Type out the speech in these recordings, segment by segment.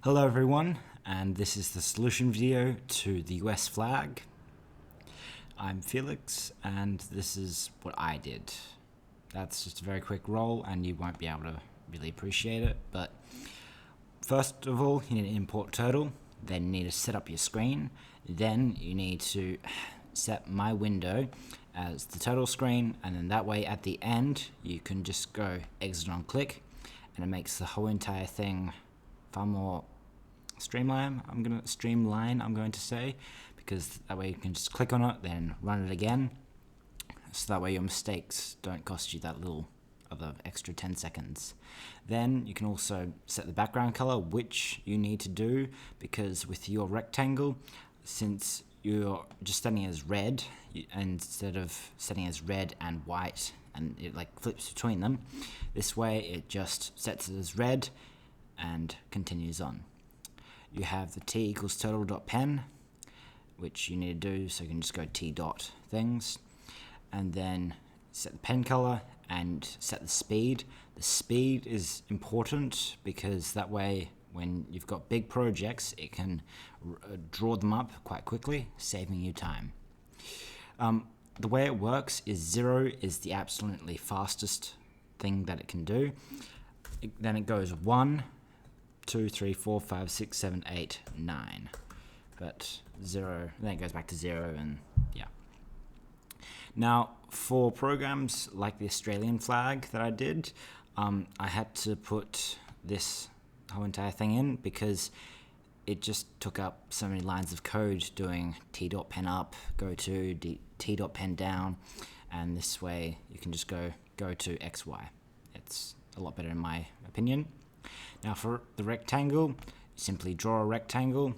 Hello everyone, and this is the solution video to the US flag. I'm Felix, and this is what I did. That's just a very quick roll, and you won't be able to really appreciate it, but first of all, you need to import turtle, then you need to set up your screen, then you need to set my window as the turtle screen, and then that way at the end, you can just go exit on click, and it makes the whole entire thing far more streamline, I'm going to say, because that way you can just click on it, then run it again, so that way your mistakes don't cost you that little of the extra 10 seconds. Then you can also set the background color, which you need to do, because with your rectangle, since you're just setting it as red, instead of setting as red and white, and it like flips between them, this way it just sets it as red and continues on. You have the t equals turtle.pen, which you need to do, so you can just go t dot things, and then set the pen color and set the speed. The speed is important because that way when you've got big projects, it can draw them up quite quickly, saving you time. The way it works is 0 is the absolutely fastest thing that it can do. Then it goes 1, 2, 3, 4, 5, 6, 7, 8, 9. But 0, then it goes back to 0, and yeah. Now, for programs like the Australian flag that I did, I had to put this whole entire thing in because it just took up so many lines of code doing t.pen up, go to t.pen down, and this way you can just go to XY. It's a lot better in my opinion. Now for the rectangle, you simply draw a rectangle,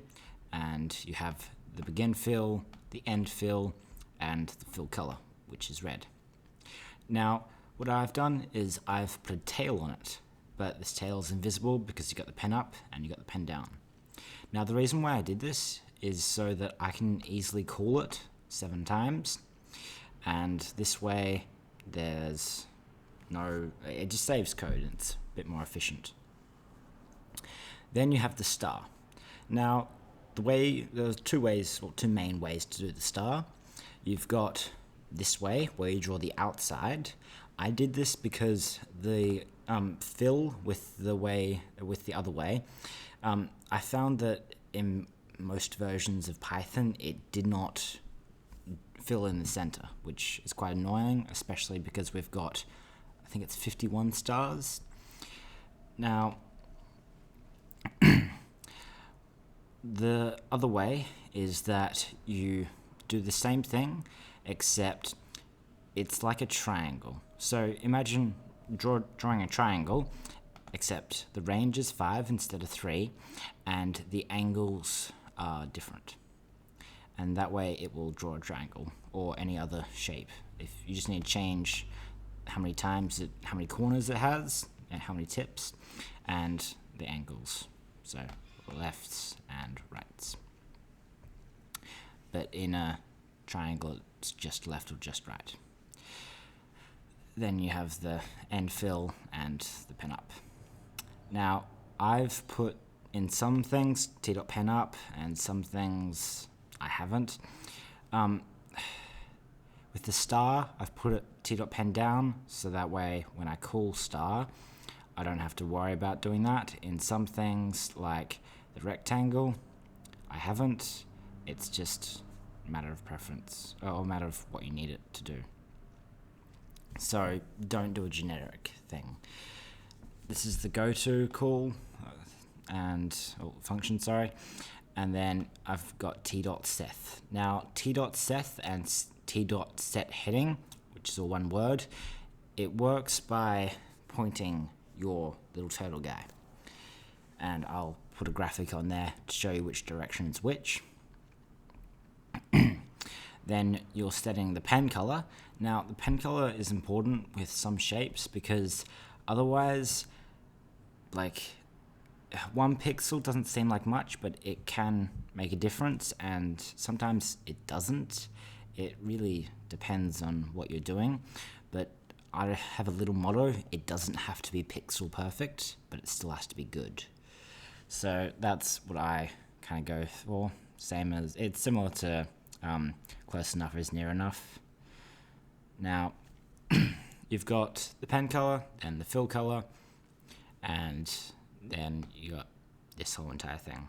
and you have the begin fill, the end fill, and the fill color, which is red. Now, what I've done is I've put a tail on it, but this tail is invisible because you got the pen up and you got the pen down. Now, the reason why I did this is so that I can easily call it 7 times, and this way there's no, it just saves code and it's a bit more efficient. Then you have the star. Now, there's two main ways to do the star. You've got this way, where you draw the outside. I did this because the fill with the other way, I found that in most versions of Python, it did not fill in the center, which is quite annoying, especially because we've got, I think it's 51 stars. Now, the other way is that you do the same thing, except it's like a triangle. So imagine drawing a triangle, except the range is 5 instead of 3, and the angles are different. And that way it will draw a triangle, or any other shape. If you just need to change how many corners it has, and how many tips, and the angles. So lefts and rights. But in a triangle, it's just left or just right. Then you have the end fill and the pen up. Now, I've put in some things t.pen up, and some things I haven't. With the star, I've put it t.pen down, so that way when I call star, I don't have to worry about doing that. In some things, like the rectangle, I haven't. It's just a matter of preference, or a matter of what you need it to do. So don't do a generic thing. This is the goto call function, and then I've got t.set. Now t.set and t.set heading, which is all one word, it works by pointing your little turtle guy, and I'll put a graphic on there to show you which direction is which. Then you're setting the pen color. Now the pen color is important with some shapes because otherwise, like, 1 pixel doesn't seem like much, but it can make a difference, and sometimes it doesn't. It really depends on what you're doing, but I have a little motto: it doesn't have to be pixel perfect, but it still has to be good. So that's what I kind of go for. It's similar to close enough is near enough. Now, you've got the pen color and the fill color, and then you got this whole entire thing.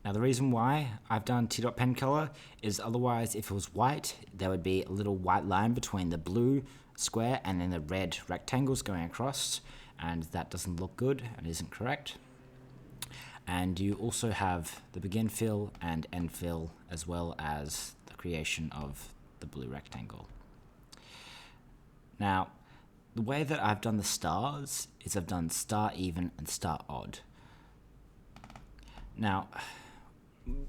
Now, the reason why I've done T-dot pen color is otherwise, if it was white, there would be a little white line between the blue square and then the red rectangles going across, and that doesn't look good and isn't correct. And you also have the begin fill and end fill, as well as the creation of the blue rectangle. Now, the way that I've done the stars is I've done star even and star odd. Now,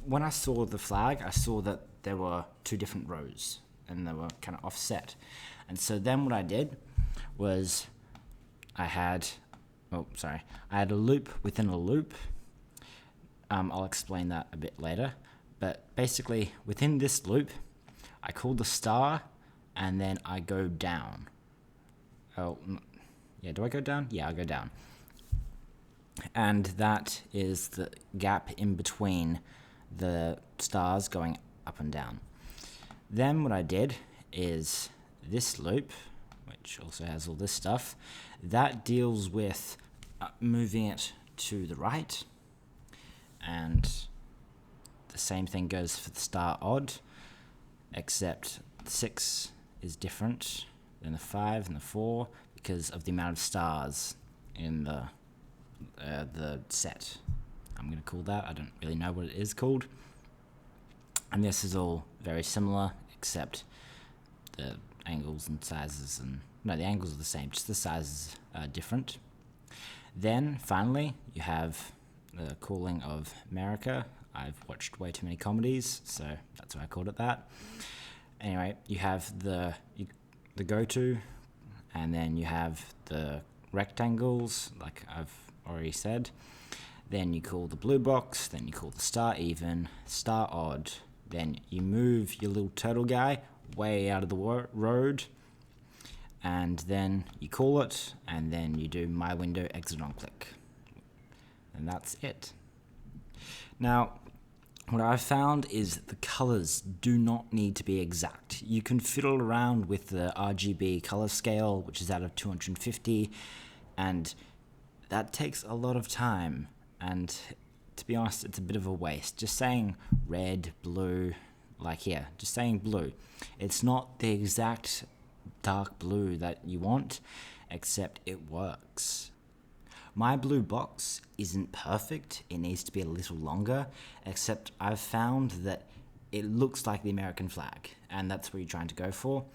when I saw the flag, I saw that there were two different rows and they were kind of offset. And so then what I did was I had a loop within a loop. I'll explain that a bit later. But basically, within this loop, I call the star and then I go down. Oh, yeah, do I go down? Yeah, I go down. And that is the gap in between the stars going up and down. Then what I did is this loop, which also has all this stuff, that deals with moving it to the right. And the same thing goes for the star odd, except 6 is different than the 5 and the 4 because of the amount of stars in the set. I'm going to call that. I don't really know what it is called. And this is all very similar, except the angles and sizes the angles are the same, just the sizes are different. Then, finally, you have the calling of America. I've watched way too many comedies, so that's why I called it that. Anyway, you have the go-to, and then you have the rectangles, like I've already said. Then you call the blue box, then you call the star even, star odd. Then you move your little turtle guy way out of the road, and then you call it, and then you do my window exit on click. And that's it. Now, what I've found is the colors do not need to be exact. You can fiddle around with the RGB color scale, which is out of 250, and that takes a lot of time. And to be honest, it's a bit of a waste. Just saying red, blue, like here, just saying blue. It's not the exact dark blue that you want, except it works. My blue box isn't perfect. It needs to be a little longer, except I've found that it looks like the American flag, and that's what you're trying to go for.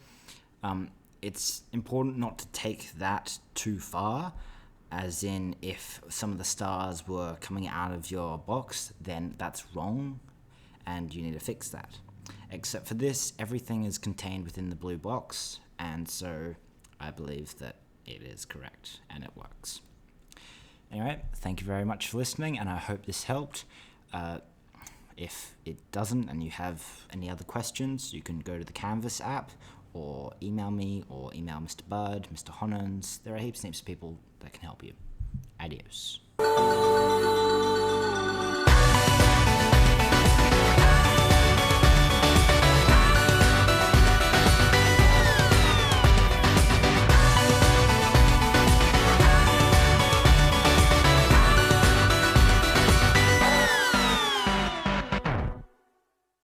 It's important not to take that too far, as in if some of the stars were coming out of your box, then that's wrong, and you need to fix that. Except for this, everything is contained within the blue box, and so I believe that it is correct, and it works. Anyway, thank you very much for listening, and I hope this helped. If it doesn't and you have any other questions, you can go to the Canvas app or email me or email Mr. Bud, Mr. Honans. There are heaps and heaps of people that can help you. Adios.